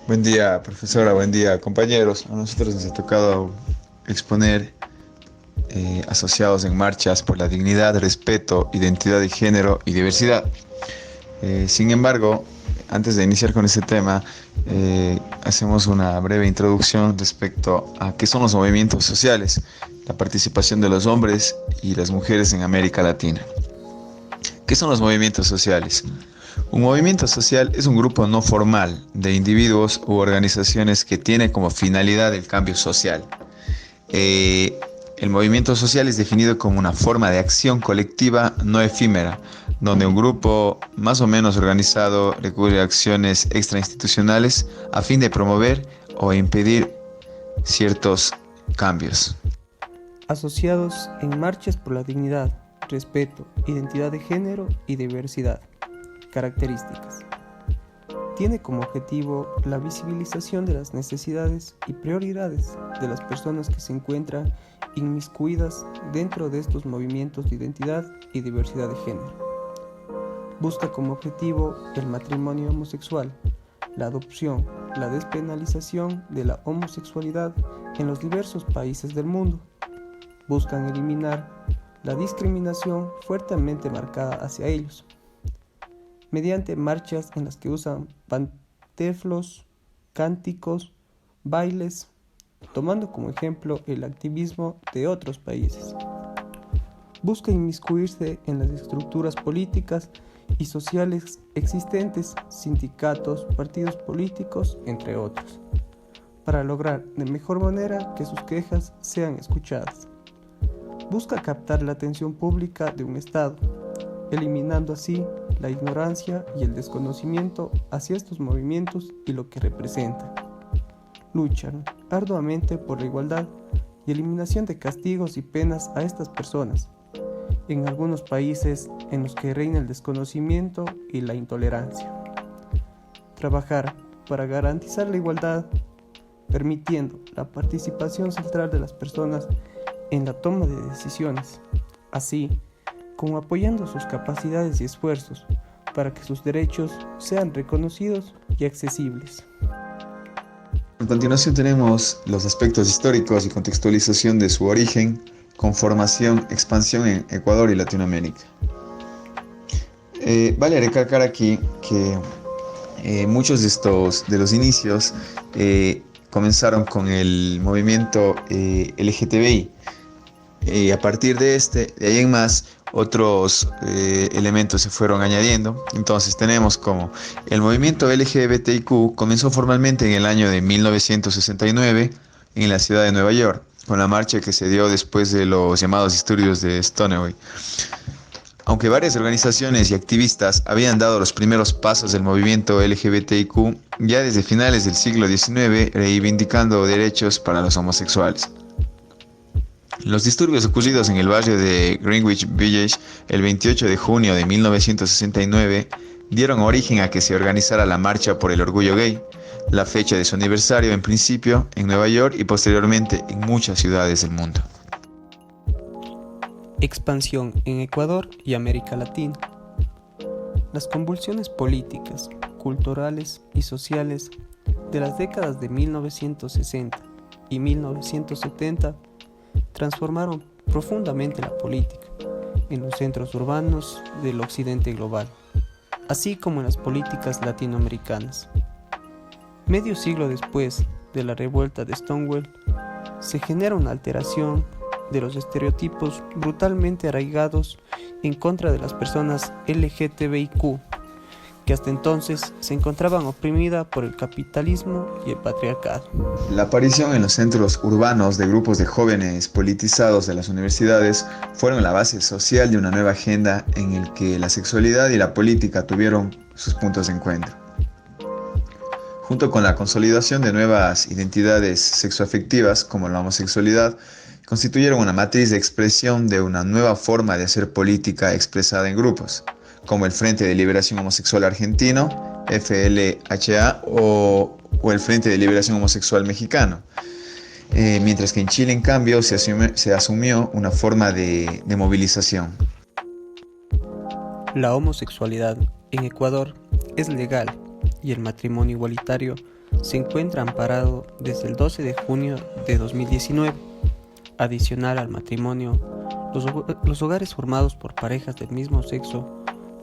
Buen día, profesora, buen día, compañeros. A nosotros nos ha tocado exponer asociados en marchas por la dignidad, respeto, identidad de género y diversidad. Sin embargo, antes de iniciar con este tema, hacemos una breve introducción respecto a qué son los movimientos sociales, la participación de los hombres y las mujeres en América Latina. ¿Qué son los movimientos sociales? Un movimiento social es un grupo no formal de individuos u organizaciones que tiene como finalidad el cambio social. Eh, el movimiento social es definido como una forma de acción colectiva no efímera, donde un grupo más o menos organizado recurre a acciones extrainstitucionales a fin de promover o impedir ciertos cambios. Asociados en marchas por la dignidad, respeto, identidad de género y diversidad. Características. Tiene como objetivo la visibilización de las necesidades y prioridades de las personas que se encuentran inmiscuidas dentro de estos movimientos de identidad y diversidad de género. Busca como objetivo el matrimonio homosexual, la adopción, la despenalización de la homosexualidad en los diversos países del mundo. Buscan eliminar la discriminación fuertemente marcada hacia ellos, mediante marchas en las que usan panteflos, cánticos, bailes, tomando como ejemplo el activismo de otros países. Busca inmiscuirse en las estructuras políticas y sociales existentes, sindicatos, partidos políticos, entre otros, para lograr de mejor manera que sus quejas sean escuchadas. Busca captar la atención pública de un Estado, eliminando así la ignorancia y el desconocimiento hacia estos movimientos y lo que representan. Luchan arduamente por la igualdad y eliminación de castigos y penas a estas personas, en algunos países en los que reina el desconocimiento y la intolerancia. Trabajar para garantizar la igualdad, permitiendo la participación central de las personas en la toma de decisiones, así como apoyando sus capacidades y esfuerzos para que sus derechos sean reconocidos y accesibles. A continuación tenemos los aspectos históricos y contextualización de su origen, conformación, expansión en Ecuador y Latinoamérica. Vale recalcar aquí que muchos de los inicios comenzaron con el movimiento LGTBI. Y a partir de ahí en más, otros elementos se fueron añadiendo. Entonces tenemos como el movimiento LGBTIQ comenzó formalmente en el año de 1969 en la ciudad de Nueva York, con la marcha que se dio después de los llamados disturbios de Stonewall. Aunque varias organizaciones y activistas habían dado los primeros pasos del movimiento LGBTIQ ya desde finales del siglo XIX, reivindicando derechos para los homosexuales. Los disturbios ocurridos en el barrio de Greenwich Village el 28 de junio de 1969 dieron origen a que se organizara la Marcha por el Orgullo Gay, la fecha de su aniversario en principio en Nueva York y posteriormente en muchas ciudades del mundo. Expansión en Ecuador y América Latina. Las convulsiones políticas, culturales y sociales de las décadas de 1960 y 1970 transformaron profundamente la política en los centros urbanos del occidente global, así como en las políticas latinoamericanas. Medio siglo después de la revuelta de Stonewall, se genera una alteración de los estereotipos brutalmente arraigados en contra de las personas LGTBIQ, que hasta entonces se encontraban oprimidas por el capitalismo y el patriarcado. La aparición en los centros urbanos de grupos de jóvenes politizados de las universidades fueron la base social de una nueva agenda en el que la sexualidad y la política tuvieron sus puntos de encuentro. Junto con la consolidación de nuevas identidades sexoafectivas como la homosexualidad, constituyeron una matriz de expresión de una nueva forma de hacer política expresada en grupos, como el Frente de Liberación Homosexual Argentino, FLHA, o el Frente de Liberación Homosexual Mexicano. Mientras que en Chile, en cambio, se asumió una forma de movilización. La homosexualidad en Ecuador es legal y el matrimonio igualitario se encuentra amparado desde el 12 de junio de 2019. Adicional al matrimonio, los hogares formados por parejas del mismo sexo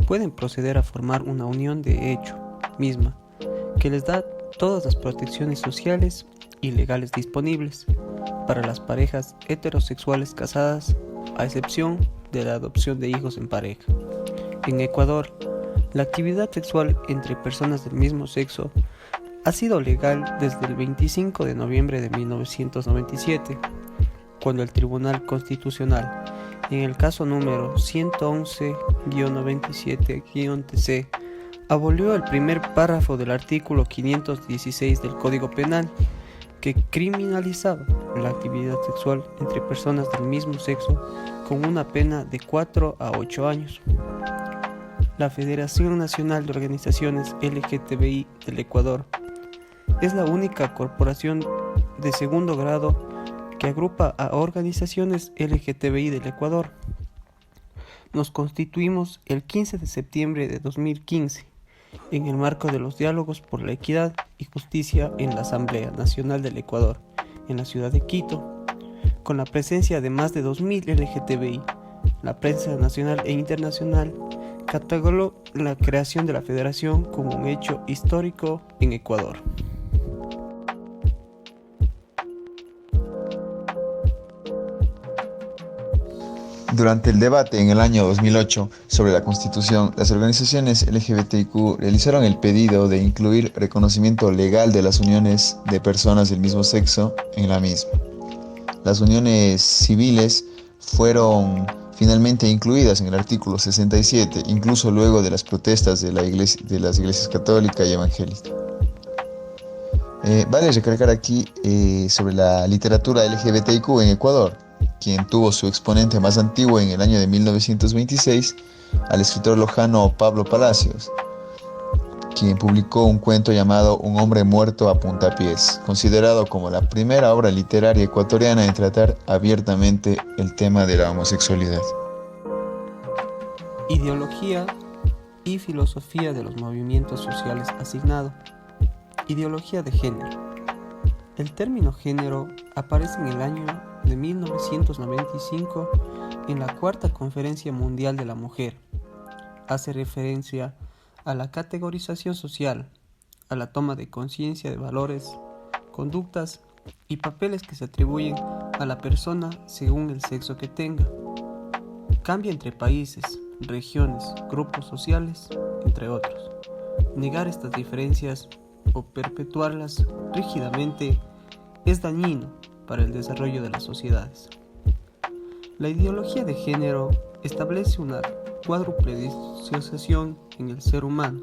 pueden proceder a formar una unión de hecho misma que les da todas las protecciones sociales y legales disponibles para las parejas heterosexuales casadas, a excepción de la adopción de hijos en pareja. En Ecuador, la actividad sexual entre personas del mismo sexo ha sido legal desde el 25 de noviembre de 1997, cuando el Tribunal Constitucional, en el caso número 111-97-TC, abolió el primer párrafo del artículo 516 del Código Penal, que criminalizaba la actividad sexual entre personas del mismo sexo con una pena de 4 a 8 años. La Federación Nacional de Organizaciones LGTBI del Ecuador es la única corporación de segundo grado que agrupa a organizaciones LGTBI del Ecuador. Nos constituimos el 15 de septiembre de 2015 en el marco de los diálogos por la equidad y justicia en la Asamblea Nacional del Ecuador, en la ciudad de Quito, con la presencia de más de 2.000 LGTBI. La prensa nacional e internacional catalogó la creación de la federación como un hecho histórico en Ecuador. Durante el debate en el año 2008 sobre la Constitución, las organizaciones LGBTIQ realizaron el pedido de incluir reconocimiento legal de las uniones de personas del mismo sexo en la misma. Las uniones civiles fueron finalmente incluidas en el artículo 67, incluso luego de las protestas de las iglesias católica y evangélica. Vale recalcar aquí sobre la literatura LGBTIQ en Ecuador, quien tuvo su exponente más antiguo en el año de 1926, al escritor lojano Pablo Palacios, quien publicó un cuento llamado Un hombre muerto a puntapiés, considerado como la primera obra literaria ecuatoriana en tratar abiertamente el tema de la homosexualidad. Ideología y filosofía de los movimientos sociales asignado. Ideología de género. El término género aparece en el año de 1995 en la Cuarta Conferencia Mundial de la Mujer. Hace referencia a la categorización social, a la toma de conciencia de valores, conductas y papeles que se atribuyen a la persona según el sexo que tenga. Cambia entre países, regiones, grupos sociales, entre otros. Negar estas diferencias o perpetuarlas rígidamente es dañino para el desarrollo de las sociedades. La ideología de género establece una cuádruple disociación en el ser humano: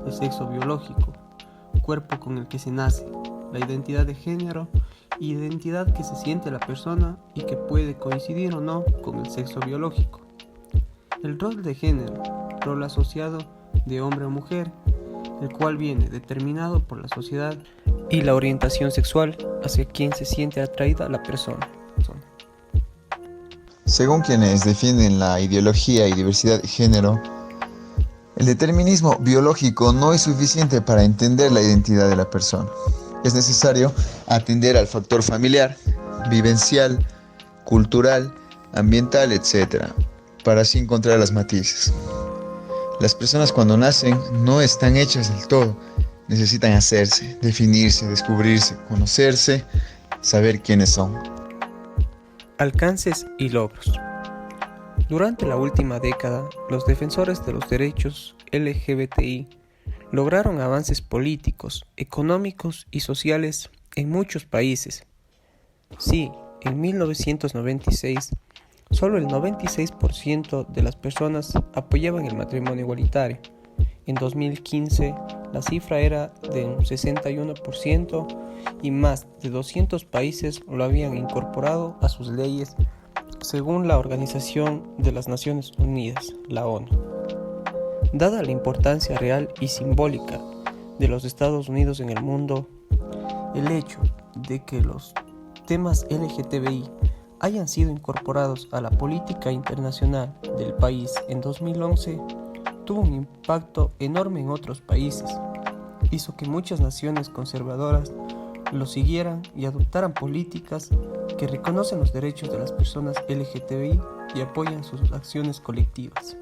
el sexo biológico, cuerpo con el que se nace; la identidad de género, identidad que se siente la persona y que puede coincidir o no con el sexo biológico; el rol de género, rol asociado de hombre o mujer, el cual viene determinado por la sociedad; y la orientación sexual, hacia quien se siente atraída a la persona. Según quienes defienden la ideología y diversidad de género, el determinismo biológico no es suficiente para entender la identidad de la persona. Es necesario atender al factor familiar, vivencial, cultural, ambiental, etc., para así encontrar las matices. Las personas cuando nacen no están hechas del todo. Necesitan hacerse, definirse, descubrirse, conocerse, saber quiénes son. Alcances y logros. Durante la última década, los defensores de los derechos LGBTI lograron avances políticos, económicos y sociales en muchos países. Sí, en 1996, solo el 96% de las personas apoyaban el matrimonio igualitario. En 2015, la cifra era de un 61% y más de 200 países lo habían incorporado a sus leyes, según la Organización de las Naciones Unidas, la ONU. Dada la importancia real y simbólica de los Estados Unidos en el mundo, el hecho de que los temas LGTBI hayan sido incorporados a la política internacional del país en 2011 tuvo un impacto enorme en otros países, hizo que muchas naciones conservadoras lo siguieran y adoptaran políticas que reconocen los derechos de las personas LGTBI y apoyan sus acciones colectivas.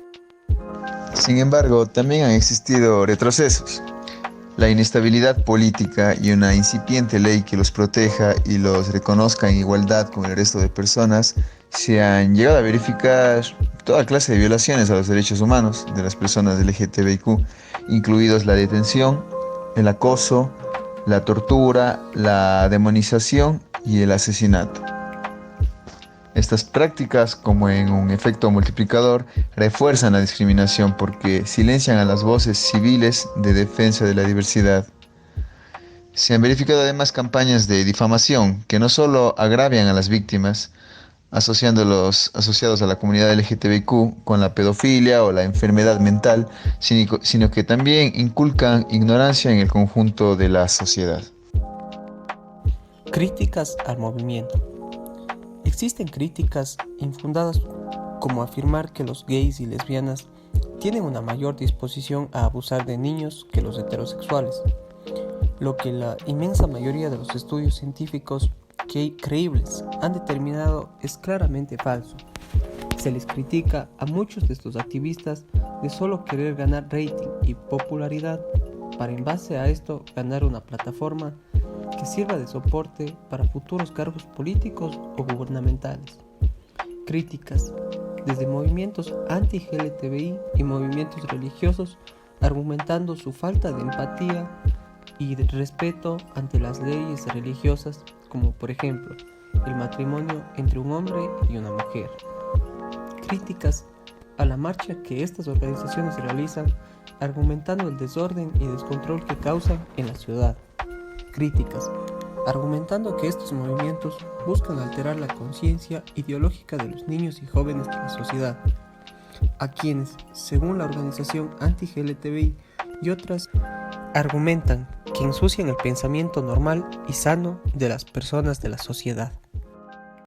Sin embargo, también han existido retrocesos. La inestabilidad política y una incipiente ley que los proteja y los reconozca en igualdad con el resto de personas, se han llegado a verificar toda clase de violaciones a los derechos humanos de las personas LGTBIQ, incluidos la detención, el acoso, la tortura, la demonización y el asesinato. Estas prácticas, como en un efecto multiplicador, refuerzan la discriminación porque silencian a las voces civiles de defensa de la diversidad. Se han verificado además campañas de difamación que no solo agravian a las víctimas, asociados a la comunidad LGTBIQ con la pedofilia o la enfermedad mental, sino que también inculcan ignorancia en el conjunto de la sociedad. Críticas al movimiento. Existen críticas infundadas como afirmar que los gays y lesbianas tienen una mayor disposición a abusar de niños que los heterosexuales, lo que la inmensa mayoría de los estudios científicos creíbles han determinado es claramente falso. Se les critica a muchos de estos activistas de solo querer ganar rating y popularidad para en base a esto ganar una plataforma que sirva de soporte para futuros cargos políticos o gubernamentales. Críticas desde movimientos anti-LGTBI y movimientos religiosos argumentando su falta de empatía y de respeto ante las leyes religiosas, como por ejemplo el matrimonio entre un hombre y una mujer. Críticas a la marcha que estas organizaciones realizan argumentando el desorden y descontrol que causan en la ciudad. Críticas argumentando que estos movimientos buscan alterar la conciencia ideológica de los niños y jóvenes de la sociedad, a quienes, según la organización anti-LGTBI y otras, argumentan que ensucian el pensamiento normal y sano de las personas de la sociedad.